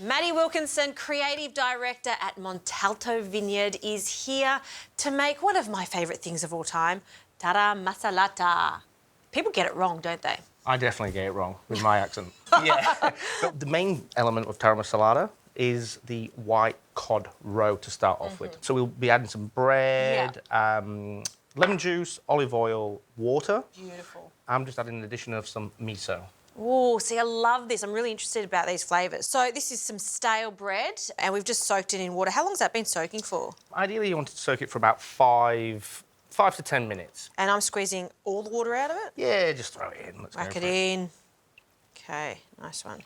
Maddie Wilkinson, Creative Director at Montalto Vineyard, is here to make one of my favourite things of all time, Taramasalata. People get it wrong, don't they? I definitely get it wrong with my accent. Yeah. But the main element of Taramasalata is the white cod roe to start off with. So we'll be adding some bread, lemon juice, olive oil, water. Beautiful. I'm just adding an addition of some miso. Oh, see, I love this. I'm really interested about these flavours. So this is some stale bread and we've just soaked it in water. How long has that been soaking for? Ideally, you want to soak it for about 5 to 10 minutes. And I'm squeezing all the water out of it? Yeah, just throw it in. Let's Whack go it for in. Okay, nice one.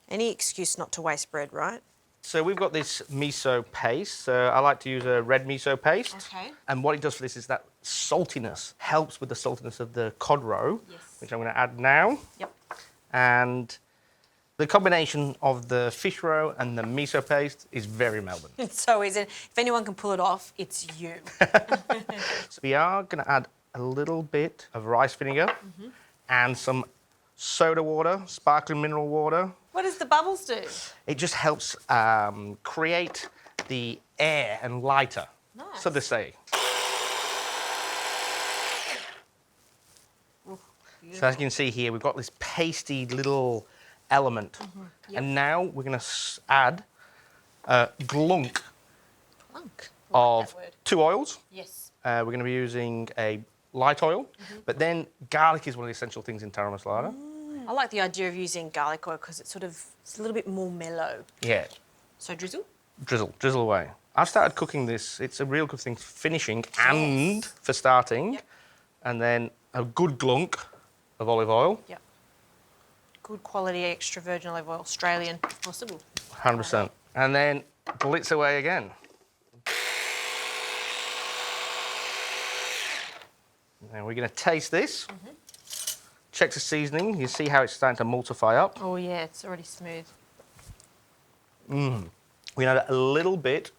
Any excuse not to waste bread, right? So we've got this miso paste. So I like to use a red miso paste. Okay. And what it does for this is that saltiness helps with the saltiness of the cod roe, which I'm going to add now. Yep. And the combination of the fish roe and the miso paste is very Melbourne. It's so easy. If anyone can pull it off, it's you. So we are going to add a little bit of rice vinegar and some soda water, sparkling mineral water. What does the bubbles do? It just helps create the air and lighter, so to say. So as you can see here, we've got this pasty little element. And now we're going to add a glunk of 2 oils. Yes. We're going to be using a light oil, but then garlic is one of the essential things in Taramasalata. I like the idea of using garlic oil because it's a little bit more mellow. Yeah. So drizzle? Drizzle away. I've started cooking this. It's a real good thing for finishing and for starting. Yep. And then a good glunk of olive oil. Yep. Good quality extra virgin olive oil, Australian if possible. 100%. And then blitz away again. Now we're going to taste this. Check the seasoning. You see how it's starting to emulsify up. Oh yeah, it's already smooth. We add a little bit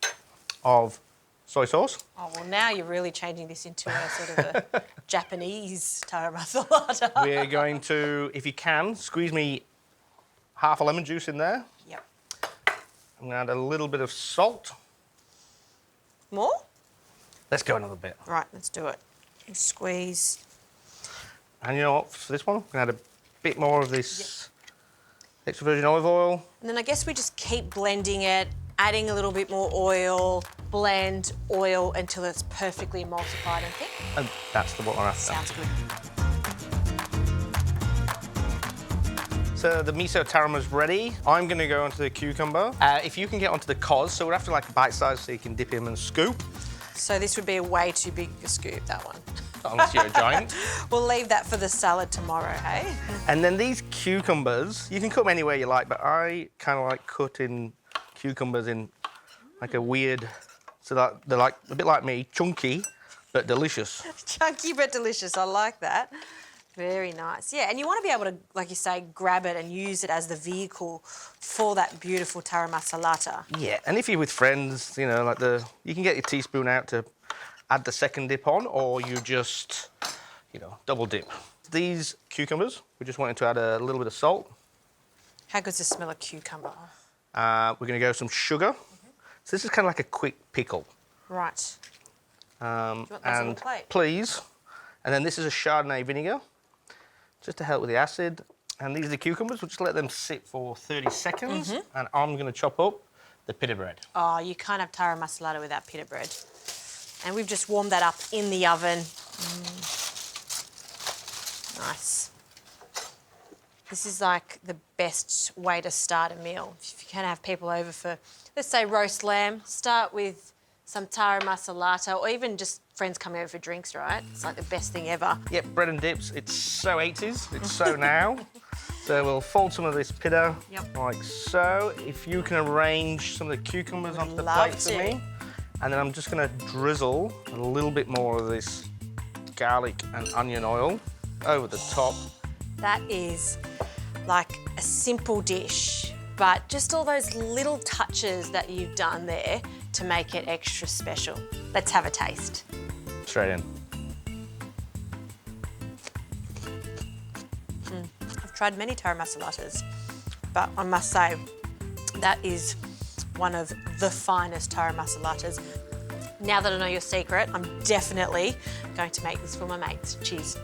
of soy sauce. Oh, well, now you're really changing this into a sort of a Japanese Taramasalata. We're going to, if you can, squeeze me half a lemon juice in there. Yep. I'm going to add a little bit of salt. More? Let's go another bit. Right, let's do it. Squeeze. And you know what, for this one, I'm going to add a bit more of this extra virgin olive oil. And then I guess we just keep blending it, adding a little bit more oil, blend oil until it's perfectly emulsified and thick. And that's what we're after. Sounds good. So the miso tarama's ready. I'm going to go onto the cucumber. If you can get onto the cos, so we're after like bite size so you can dip him and scoop. So this would be a way too big a scoop, that one. Unless you're a giant. We'll leave that for the salad tomorrow, hey? And then these cucumbers, you can cut them anywhere you like, but I kind of like cutting cucumbers in like a weird, so that they're like a bit like me, chunky but delicious. Chunky but delicious, I like that. Very nice. Yeah, and you want to be able to, like you say, grab it and use it as the vehicle for that beautiful Taramasalata. Yeah, and if you're with friends, you know, like you can get your teaspoon out to add the second dip on, or you just, you know, double dip. These cucumbers, we just wanted to add a little bit of salt. How good's the smell of cucumber? We're going to go some sugar. So this is kind of like a quick pickle. Right. Do you want those on the plate? Please. And then this is a Chardonnay vinegar, just to help with the acid. And these are the cucumbers. We'll just let them sit for 30 seconds. And I'm going to chop up the pita bread. Oh, you can't have Taramasalata without pita bread. And we've just warmed that up in the oven. Nice. This is like the best way to start a meal. If you can have people over for, let's say, roast lamb, start with some Taramasalata, or even just friends coming over for drinks, right? It's like the best thing ever. Yep, bread and dips. It's so 80s. It's so now. So we'll fold some of this pita like so. If you can arrange some of the cucumbers onto the plate for me. And then I'm just going to drizzle a little bit more of this garlic and onion oil over the top. That is like a simple dish, but just all those little touches that you've done there to make it extra special. Let's have a taste. Straight in. I've tried many Taramasalatas, but I must say That is one of the finest Taramasalatas. Now that I know your secret, I'm definitely going to make this for my mates. Cheers.